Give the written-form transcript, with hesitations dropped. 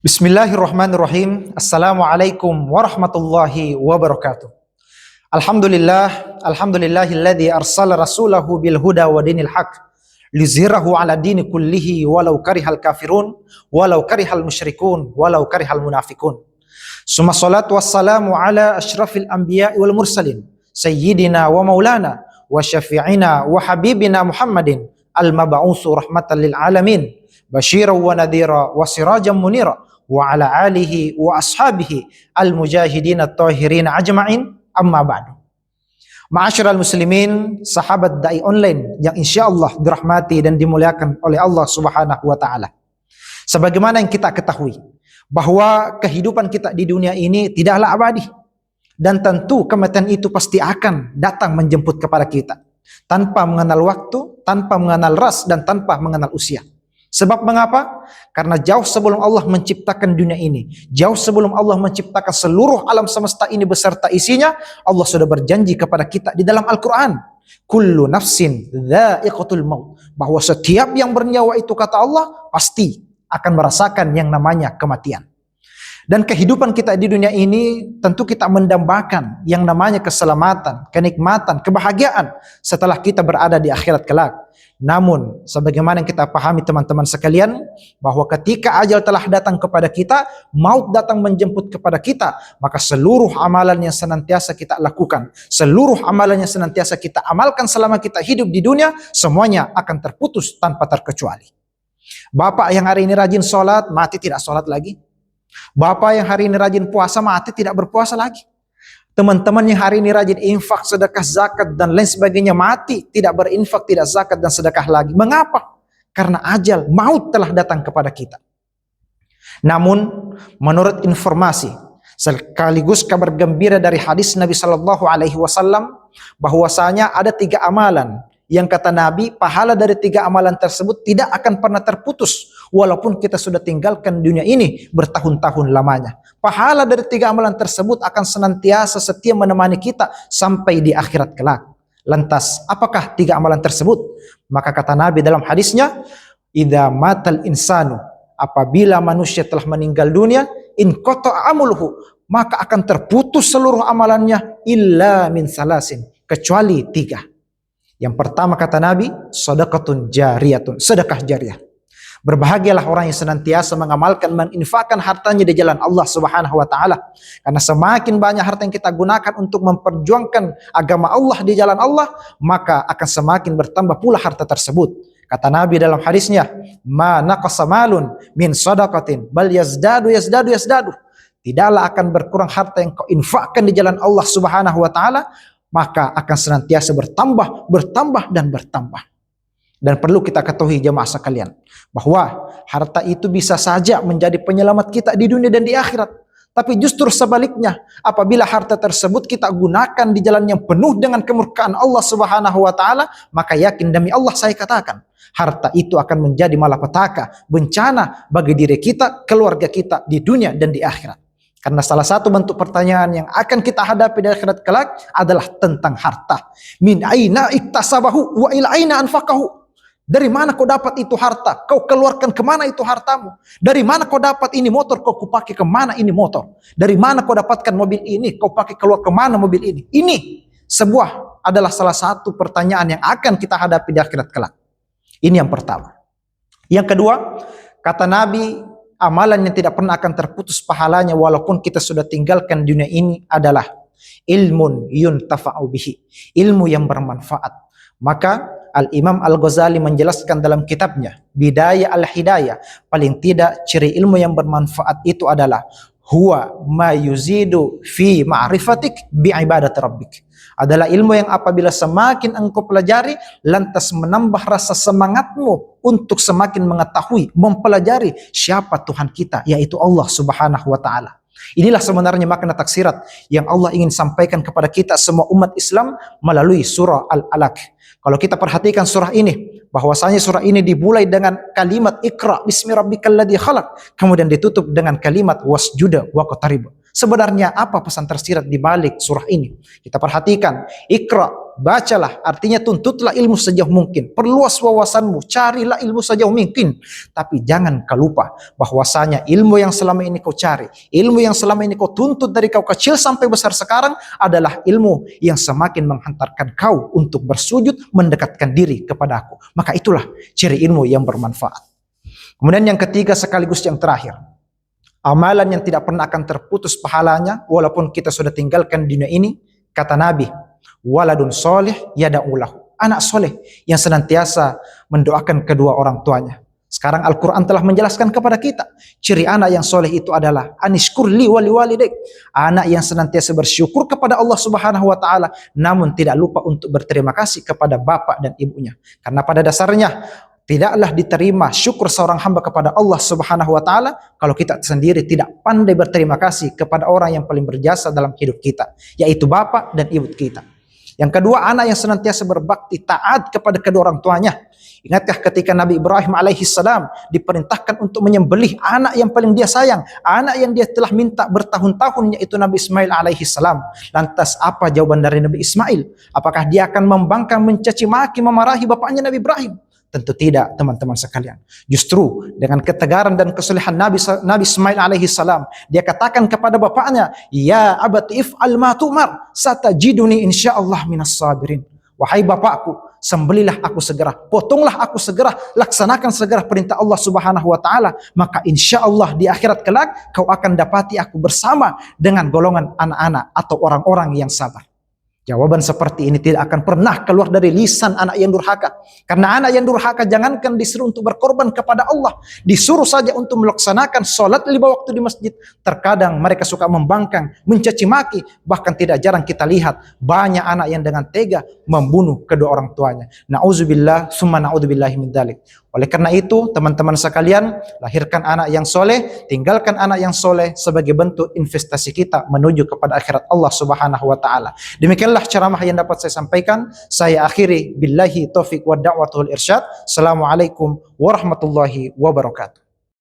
Bismillahirrahmanirrahim. Assalamualaikum warahmatullahi wabarakatuh. Alhamdulillahilladzi arsala rasulahu bil huda wa dinil haq liyuzhirahu ala dini kullihi walau karihal kafirun walau karihal musyrikun walau karihal munafikun. Summa salatu wassalamu ala asyrafil anbiya'i wal mursalin sayyidina wa maulana wa syafi'ina wa habibina Muhammadin al-mab'utsu rahmatan lil alamin basyiran wa nadhira wa sirajan munira wa ala alihi wa ashabihi al-mujahidin at-tahirin ajma'in, amma ba'du. Ma'asyiral muslimin, sahabat dai online yang insyaallah dirahmati dan dimuliakan oleh Allah Subhanahu wa taala. Sebagaimana yang kita ketahui bahwa kehidupan kita di dunia ini tidaklah abadi dan tentu kematian itu pasti akan datang menjemput kepada kita tanpa mengenal waktu, tanpa mengenal ras dan tanpa mengenal usia. Sebab mengapa? Karena jauh sebelum Allah menciptakan dunia ini, jauh sebelum Allah menciptakan seluruh alam semesta ini beserta isinya, Allah sudah berjanji kepada kita di dalam Al-Quran, kullu nafsin dha'iqatul maut, bahwa setiap yang bernyawa itu, kata Allah, pasti akan merasakan yang namanya kematian. Dan kehidupan kita di dunia ini tentu kita mendambakan yang namanya keselamatan, kenikmatan, kebahagiaan setelah kita berada di akhirat kelak. Namun, sebagaimana yang kita pahami teman-teman sekalian, bahwa ketika ajal telah datang kepada kita, maut datang menjemput kepada kita, maka seluruh amalan yang senantiasa kita lakukan, seluruh amalan yang senantiasa kita amalkan selama kita hidup di dunia, semuanya akan terputus tanpa terkecuali. Bapak yang hari ini rajin sholat, mati tidak sholat lagi. Bapak yang hari ini rajin puasa, mati tidak berpuasa lagi. Teman-teman yang hari ini rajin infak, sedekah, zakat, dan lain sebagainya, mati tidak berinfak, tidak zakat, dan sedekah lagi. Mengapa? Karena ajal, maut telah datang kepada kita. Namun, menurut informasi, sekaligus kabar gembira dari hadis Nabi Shallallahu Alaihi Wasallam, bahwasanya ada 3 amalan yang kata Nabi, pahala dari 3 amalan tersebut tidak akan pernah terputus walaupun kita sudah tinggalkan dunia ini bertahun-tahun lamanya. Pahala dari 3 amalan tersebut akan senantiasa setia menemani kita sampai di akhirat kelak. Lantas, apakah 3 amalan tersebut? Maka kata Nabi dalam hadisnya, idza matal insanu, apabila manusia telah meninggal dunia, in qata'a amuluhu, maka akan terputus seluruh amalannya illa min salasin, kecuali 3. Yang pertama kata Nabi, sedekatun jariyatun, sedekah jariyah. Berbahagialah orang yang senantiasa mengamalkan, menginfakkan hartanya di jalan Allah Subhanahu wa taala. Karena semakin banyak harta yang kita gunakan untuk memperjuangkan agama Allah di jalan Allah, maka akan semakin bertambah pula harta tersebut. Kata Nabi dalam hadisnya, ma naqasa malun min shadaqatin bal yazdadu. Tidaklah akan berkurang harta yang kau infakkan di jalan Allah Subhanahu wa taala, maka akan senantiasa bertambah dan bertambah. Dan perlu kita ketahui jemaah sekalian, bahwa harta itu bisa saja menjadi penyelamat kita di dunia dan di akhirat. Tapi justru sebaliknya, apabila harta tersebut kita gunakan di jalan yang penuh dengan kemurkaan Allah Subhanahu wa taala, maka yakin demi Allah saya katakan, harta itu akan menjadi malapetaka, bencana bagi diri kita, keluarga kita di dunia dan di akhirat. Karena salah satu bentuk pertanyaan yang akan kita hadapi di akhirat kelak adalah tentang harta. Min aina iktasabahu wa ila aina anfaqahu. Dari mana kau dapat itu harta? Kau keluarkan kemana itu hartamu? Dari mana kau dapat ini motor? Kau pakai kemana ini motor? Dari mana kau dapatkan mobil ini? Kau pakai keluar kemana mobil ini? Ini sebuah adalah salah satu pertanyaan yang akan kita hadapi di akhirat kelak. Ini yang pertama. Yang kedua, kata Nabi, amalan yang tidak pernah akan terputus pahalanya walaupun kita sudah tinggalkan dunia ini adalah ilmun yuntafa'u bihi, ilmu yang bermanfaat. Maka Al-Imam Al-Ghazali menjelaskan dalam kitabnya Bidayah Al-Hidayah, paling tidak ciri ilmu yang bermanfaat itu adalah huwa ma yuzidu fi ma'rifatik bi ibadat rabbik. Adalah ilmu yang apabila semakin engkau pelajari, lantas menambah rasa semangatmu untuk semakin mengetahui, mempelajari siapa Tuhan kita, yaitu Allah Subhanahu wa taala. Inilah sebenarnya makna taksirat yang Allah ingin sampaikan kepada kita semua umat Islam melalui surah Al-Alaq. Kalau kita perhatikan surah ini, bahwasanya surah ini dimulai dengan kalimat Iqra bismi rabbikal ladzi khalaq, kemudian ditutup dengan kalimat wasjuda waqtarib. Sebenarnya apa pesan tersirat di balik surah ini? Kita perhatikan, Iqra bacalah, artinya tuntutlah ilmu sejauh mungkin, perluas wawasanmu, carilah ilmu sejauh mungkin. Tapi jangan kau lupa bahwasanya ilmu yang selama ini kau cari, ilmu yang selama ini kau tuntut dari kau kecil sampai besar sekarang adalah ilmu yang semakin menghantarkan kau untuk bersujud, mendekatkan diri kepada aku. Maka itulah ciri ilmu yang bermanfaat. Kemudian yang ketiga sekaligus yang terakhir, amalan yang tidak pernah akan terputus pahalanya walaupun kita sudah tinggalkan dunia ini, kata Nabi, waladun soleh yada'u lahu, anak soleh yang senantiasa mendoakan kedua orang tuanya. Sekarang Al-Quran telah menjelaskan kepada kita, ciri anak yang soleh itu adalah anishkur li wali walidaik, anak yang senantiasa bersyukur kepada Allah Subhanahu wa taala, namun tidak lupa untuk berterima kasih kepada bapak dan ibunya. Karena pada dasarnya tidaklah diterima syukur seorang hamba kepada Allah Subhanahu wa taala kalau kita sendiri tidak pandai berterima kasih kepada orang yang paling berjasa dalam hidup kita, yaitu bapak dan ibu kita. Yang kedua, anak yang senantiasa berbakti taat kepada kedua orang tuanya. Ingatkah ketika Nabi Ibrahim alaihi salam diperintahkan untuk menyembelih anak yang paling dia sayang, anak yang dia telah minta bertahun-tahun, yaitu Nabi Ismail alaihi salam. Lantas apa jawaban dari Nabi Ismail? Apakah dia akan membangkang, mencaci maki, memarahi bapaknya Nabi Ibrahim? Tentu tidak, teman-teman sekalian. Justru dengan ketegaran dan kesolehan Nabi Ismail alaihi salam, dia katakan kepada bapaknya, ya abati if'al ma tu'mar, satajiduni insyaallah minas sabirin. Wahai bapakku, sembelilah aku segera, potonglah aku segera, laksanakan segera perintah Allah Subhanahu wa taala, maka insyaallah di akhirat kelak kau akan dapati aku bersama dengan golongan anak-anak atau orang-orang yang sabar. Jawaban seperti ini tidak akan pernah keluar dari lisan anak yang durhaka. Karena anak yang durhaka jangankan disuruh untuk berkorban kepada Allah, disuruh saja untuk melaksanakan sholat 5 waktu di masjid, terkadang mereka suka membangkang, mencaci maki. Bahkan tidak jarang kita lihat banyak anak yang dengan tega membunuh kedua orang tuanya. Na'udzubillah summa na'udzubillahi min dzalik. Oleh karena itu, teman-teman sekalian, lahirkan anak yang soleh, tinggalkan anak yang soleh sebagai bentuk investasi kita menuju kepada akhirat Allah Subhanahu wa taala. Demikianlah ceramah yang dapat saya sampaikan. Saya akhiri billahi taufik wa da'watul irsyad. Assalamualaikum warahmatullahi wabarakatuh.